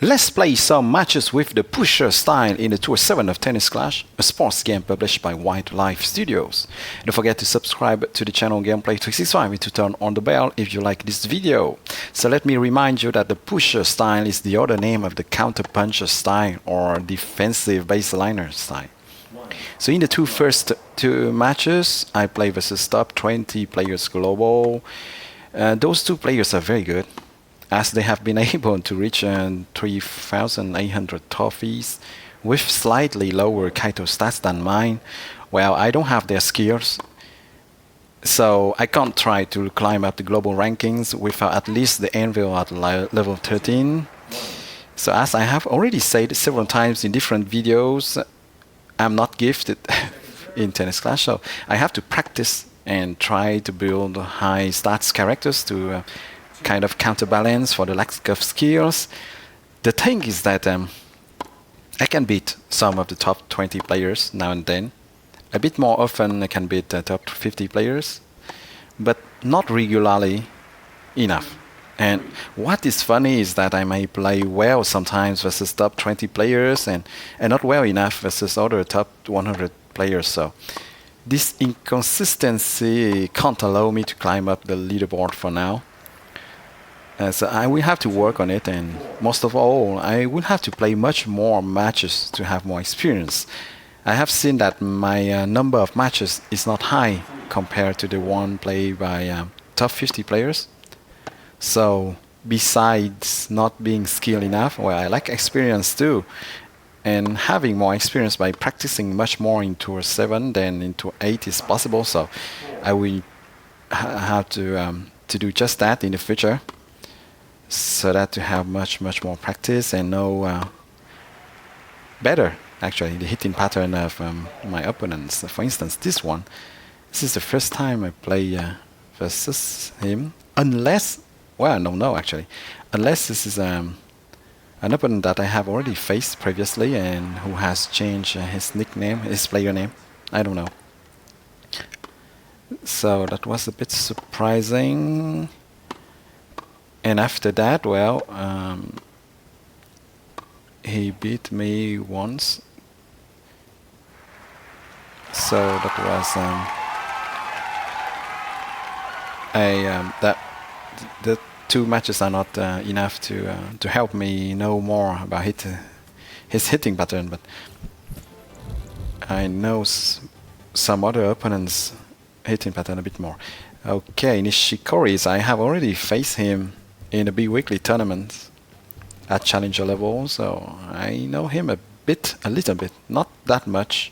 Let's play some matches with the pusher style in the Tour 7 of Tennis Clash, a sports game published by Wildlife Studios. Don't forget to subscribe to the channel Gameplay 365 and to turn on the bell if you like this video. So let me remind you that the pusher style is the other name of the counter puncher style or defensive baseliner style. So in the first two matches, I play versus top 20 players global. Those two players are very good, as they have been able to reach 3,800 trophies with slightly lower Kaito stats than mine. Well, I don't have their skills, so I can't try to climb up the global rankings without at least the anvil at level 13. So as I have already said several times in different videos, I'm not gifted in Tennis Clash, so I have to practice and try to build high stats characters to kind of counterbalance for the lack of skills. The thing is that I can beat some of the top 20 players now and then. A bit more often I can beat the top 50 players, but not regularly enough. And what is funny is that I may play well sometimes versus top 20 players and not well enough versus other top 100 players. So this inconsistency can't allow me to climb up the leaderboard for now. So I will have to work on it, and most of all, I will have to play much more matches to have more experience. I have seen that my number of matches is not high compared to the one played by top 50 players. So besides not being skilled enough, well, I like experience too. And having more experience by practicing much more in Tour 7 than in Tour 8 is possible. So I will have to do just that in the future, so that to have much more practice and know better actually the hitting pattern of my opponents. For instance, this is the first time I play versus him, unless, well, no actually, unless this is an opponent that I have already faced previously and who has changed his nickname, his player name. I don't know. So that was a bit surprising. And after that, well, he beat me once. So that was the two matches are not enough to help me know more about his hitting pattern, but I know some other opponents' hitting pattern a bit more. Okay, Nishikori, I have already faced him in the B-Weekly tournament at Challenger level, so I know him a little bit, not that much.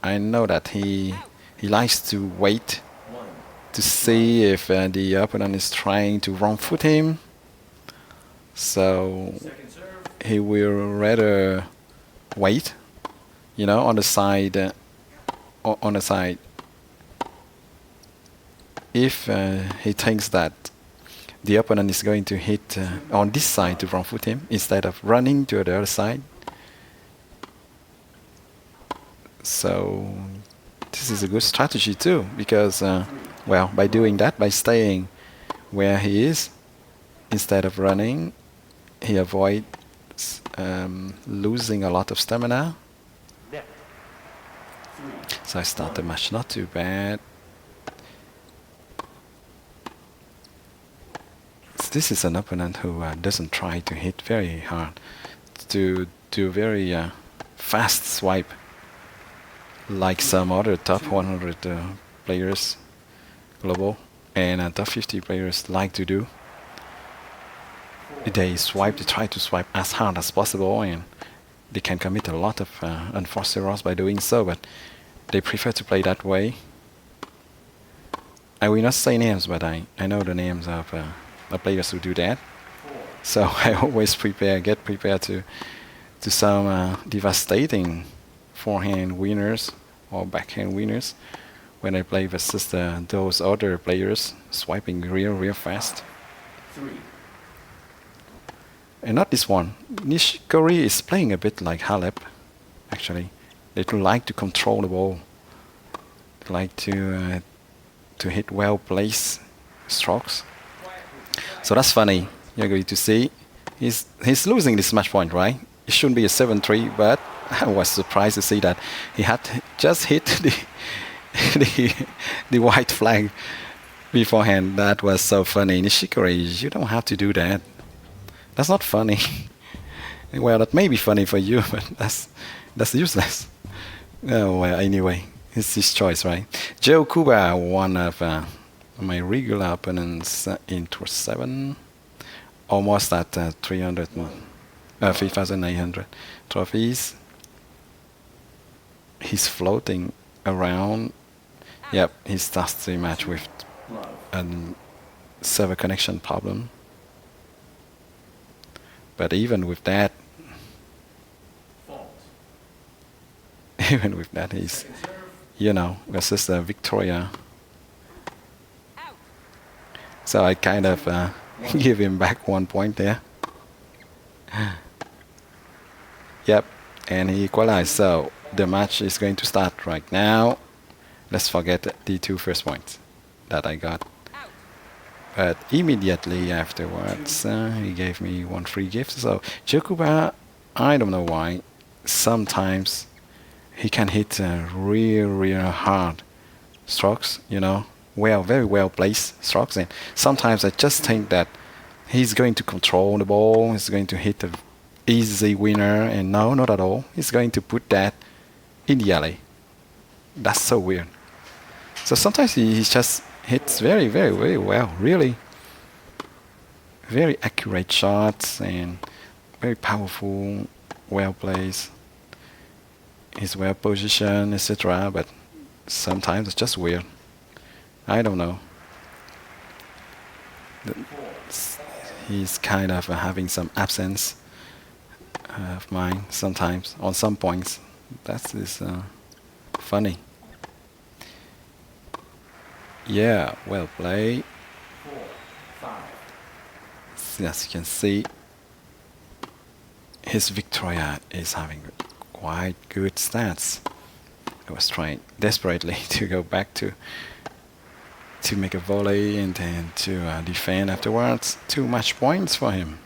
I know that he likes to wait to see if the opponent is trying to wrong foot him, so he will rather wait, on the side. If he thinks that the opponent is going to hit on this side to wrong foot him instead of running to the other side. So this is a good strategy too, because well, by doing that, by staying where he is instead of running, he avoids losing a lot of stamina. So I start the match not too bad. This is an opponent who doesn't try to hit very hard, to do very fast swipe, like some other top 100 players global and top 50 players like to do. They try to swipe as hard as possible, and they can commit a lot of unforced errors by doing so, but they prefer to play that way. I will not say names, but I know the names of the players who do that. So I always get prepared to some devastating forehand winners or backhand winners when I play versus those other players swiping real fast. And not this one. Nishikori is playing a bit like Halep, actually. They like to control the ball. They like to hit well-placed strokes. So that's funny. You're going to see He's losing this match point, right? It shouldn't be a 7-3, but I was surprised to see that he had just hit the the white flag beforehand. That was so funny. Nishikori, you don't have to do that. That's not funny. Well, that may be funny for you, but that's useless. Oh, well, anyway, it's his choice, right? Joe Kuba, one of my regular opponents in Tour 7, almost at 3,800 trophies. He's floating around. Yep, he starts the match with a server connection problem. But even with that, he's, versus Victoria. So I kind of give him back 1 point there. Yep, and he equalized. So the match is going to start right now. Let's forget the 2 first points that I got. But immediately afterwards, he gave me 1 free gift. So Chokuba, I don't know why, sometimes he can hit real hard strokes, very well placed strokes. And sometimes I just think that he's going to control the ball, he's going to hit an easy winner, and no, not at all. He's going to put that in the alley. That's so weird. So sometimes he just hits very, very, very well, really. Very accurate shots and very powerful, well placed. He's well positioned, etc. But sometimes it's just weird. I don't know. He's kind of having some absence of mind sometimes on some points. That is funny. Yeah, well played. As you can see, his Victoria is having quite good stats. I was trying desperately to go back to make a volley and then to defend afterwards. 2 match points for him.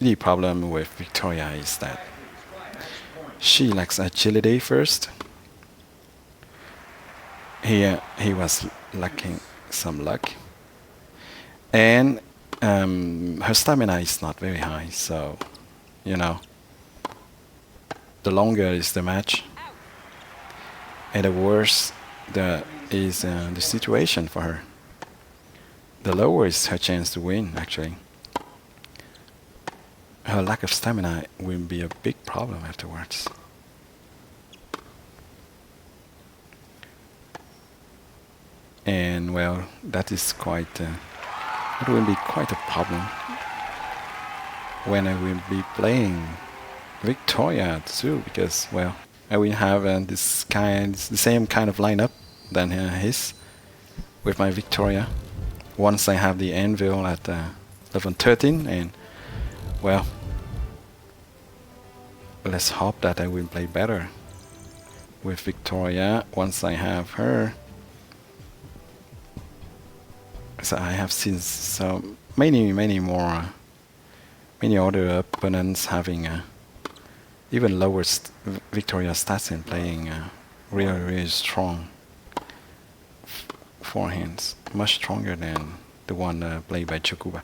The problem with Victoria is that she lacks agility first. Here he was lacking some luck, and her stamina is not very high, so the longer is the match and the worse is the situation for her, the lower is her chance to win. Actually, her lack of stamina will be a big problem afterwards. And well, that is quite it will be quite a problem when I will be playing Victoria too, because well, I will have the same kind of lineup than his with my Victoria. Once I have the Anvil at level 13, and well, let's hope that I will play better with Victoria once I have her. So I have seen so many other opponents having even lower Victoria stats and playing really strong forehands, much stronger than the one played by Chokuba.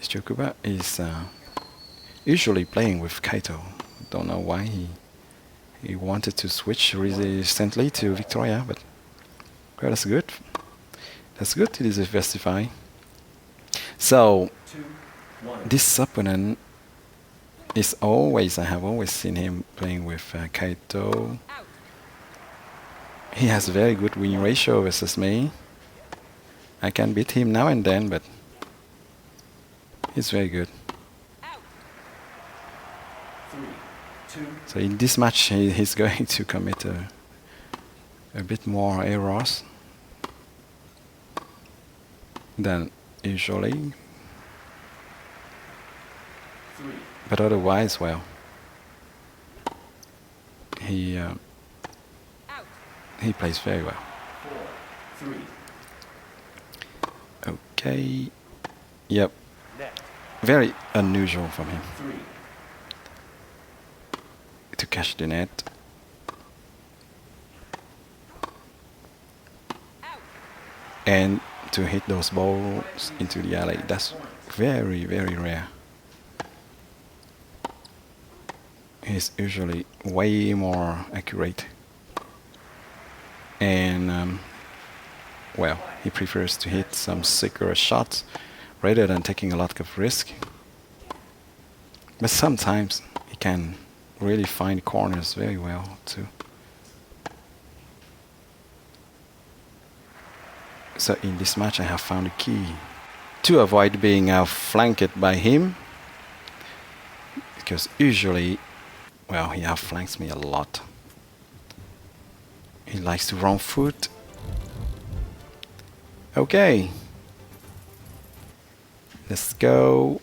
Chokuba is usually playing with Kaito. Don't know why he wanted to switch recently to Victoria, but well, that's good. That's good to diversify. So this opponent is I have always seen him playing with Kaito. He has a very good win ratio versus me. I can beat him now and then, but he's very good. So in this match, he's going to commit a bit more errors than usually. But otherwise, well, he plays very well. Okay. Yep. Very unusual from him to catch the net. And to hit those balls into the alley. That's very, very rare. He's usually way more accurate. And well, he prefers to hit some sicker shots rather than taking a lot of risk. But sometimes he can really find corners very well too. So in this match I have found a key to avoid being outflanked by him, because usually, well, he outflanks me a lot. He likes to wrong foot. Okay. Let's go.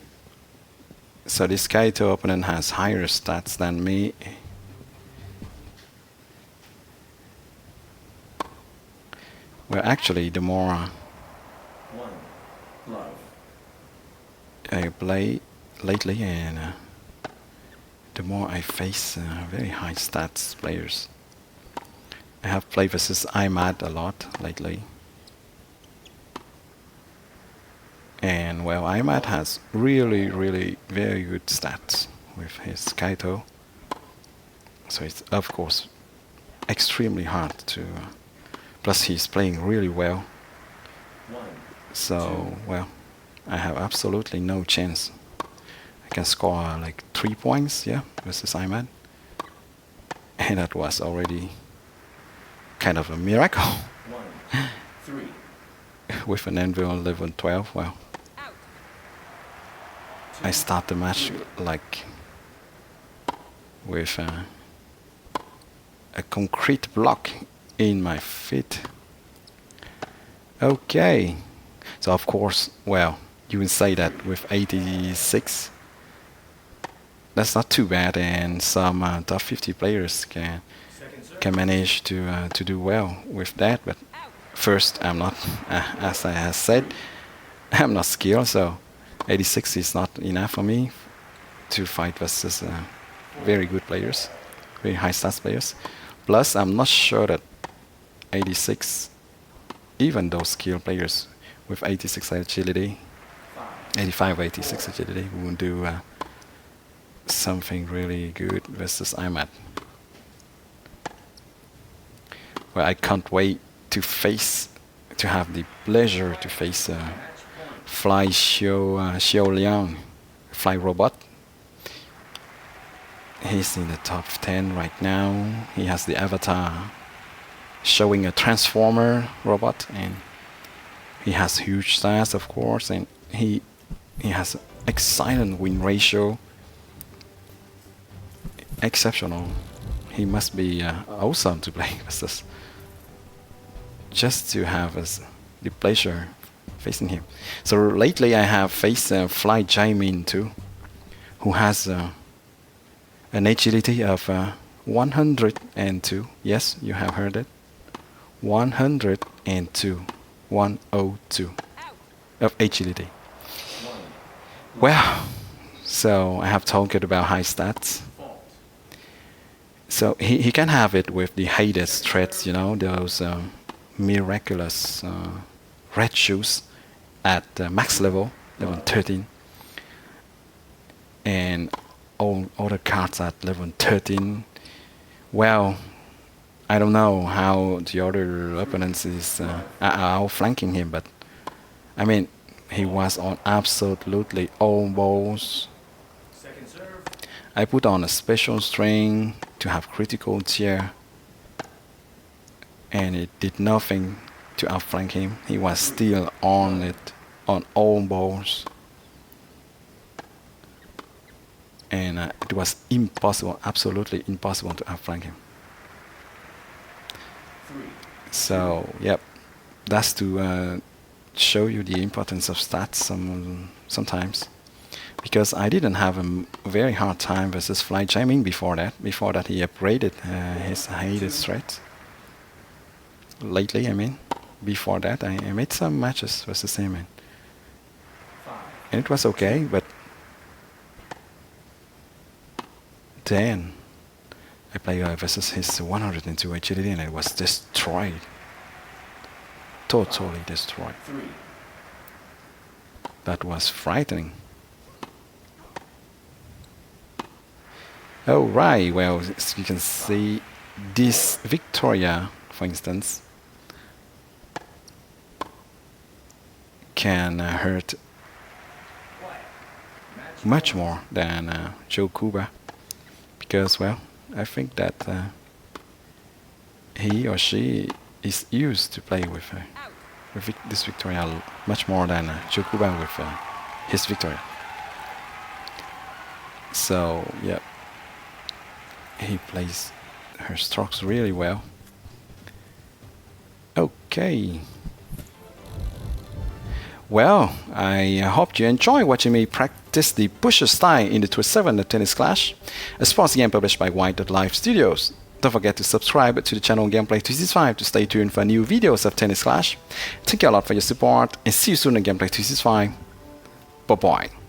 So this Kaito opponent has higher stats than me. Well, actually, the more I play lately, and the more I face very high stats players. I have played versus Imad a lot lately. And well, Imad has really, really very good stats with his Kaito. So it's of course extremely hard to... plus he's playing really well. So, well, I have absolutely no chance. I can score like 3 points, yeah, versus Imad. And that was already kind of a miracle. With an Anvil 11-12, well, I start the match like with a concrete block in my feet. Okay, so of course, well, you would say that with 86, that's not too bad, and some top 50 players can manage to do well with that. But first, I'm not, as I have said, I'm not skilled, so 86 is not enough for me to fight versus very good players, very high stats players. Plus, I'm not sure that 86, even those skilled players with 86 agility, 85 or 86 agility, won't do something really good versus Imad. Well, I can't wait to have the pleasure to face Fly Xiao Liang, Fly Robot. He's in the top 10 right now. He has the avatar showing a transformer robot, and he has huge stats, of course, and he has excellent win ratio. Exceptional. He must be awesome to play versus. Just to have the pleasure facing him. So lately I have faced Fly Jaemin too, who has an agility of 102. Yes, you have heard it. 102. 102 of agility. Well, so I have talked about high stats. So he can have it with the Hades threats, you know, those miraculous red shoes at max level 13, and all other cards at level 13. Well, I don't know how the other opponents is outflanking him, but I mean, he was on absolutely all balls. I put on a special string to have critical tier, and it did nothing to outflank him. He was still on it, on all balls. And it was impossible, absolutely impossible to outflank him. So, yep, that's to show you the importance of stats sometimes. Because I didn't have a very hard time versus Fly Jaemin before that. Before that, he upgraded his Hades threat. Lately, I mean, before that, I made some matches versus him, and and it was okay, but then I played versus his 102 agility and it was destroyed. Totally destroyed. That was frightening. Oh right, well, as you can see, this Victoria, for instance, can hurt much more than Joe Cuba, because, well, I think that he or she is used to play with this Victoria much more than Joe Cuba with his Victoria. So, yeah, he plays her strokes really well. Okay. Well, I hope you enjoy watching me practice the pusher style in the Tour 7 The Tennis Clash, a sports game published by White.life Studios. Don't forget to subscribe to the channel Gameplay 365 to stay tuned for new videos of Tennis Clash. Thank you a lot for your support and see you soon on Gameplay 365. Bye bye.